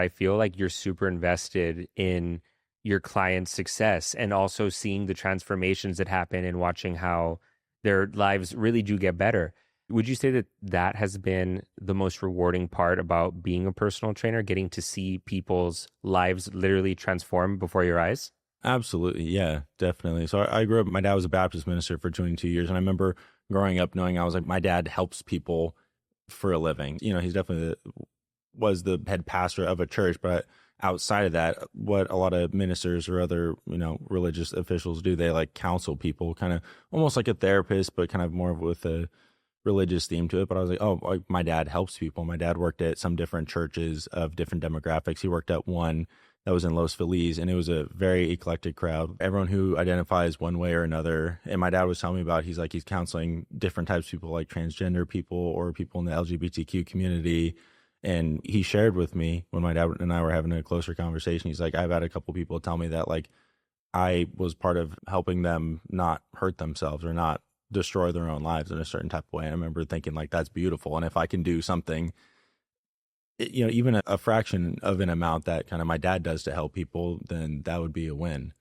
I feel like you're super invested in your client's success and also seeing the transformations that happen and watching how their lives really do get better. Would you say that that has been the most rewarding part about being a personal trainer, getting to see people's lives literally transform before your eyes? Absolutely. Yeah, definitely. So I grew up, my dad was a Baptist minister for 22 years. And I remember growing up knowing I was like, my dad helps people for a living. You know, he's definitely was the head pastor of a church, but outside of that, what a lot of ministers or other, religious officials do, they like counsel people kind of almost like a therapist, but kind of more with a religious theme to it. But I was like, oh, like my dad helps people. My dad worked at some different churches of different demographics. He worked at one that was in Los Feliz, and it was a very eclectic crowd. Everyone who identifies one way or another. And my dad was telling me about, he's counseling different types of people, like transgender people or people in the LGBTQ community. And he shared with me when my dad and I were having a closer conversation, he's like, I've had a couple people tell me that like I was part of helping them not hurt themselves or not destroy their own lives in a certain type of way. And I remember thinking like, that's beautiful. And if I can do something, even a fraction of an amount that kind of my dad does to help people, then that would be a win.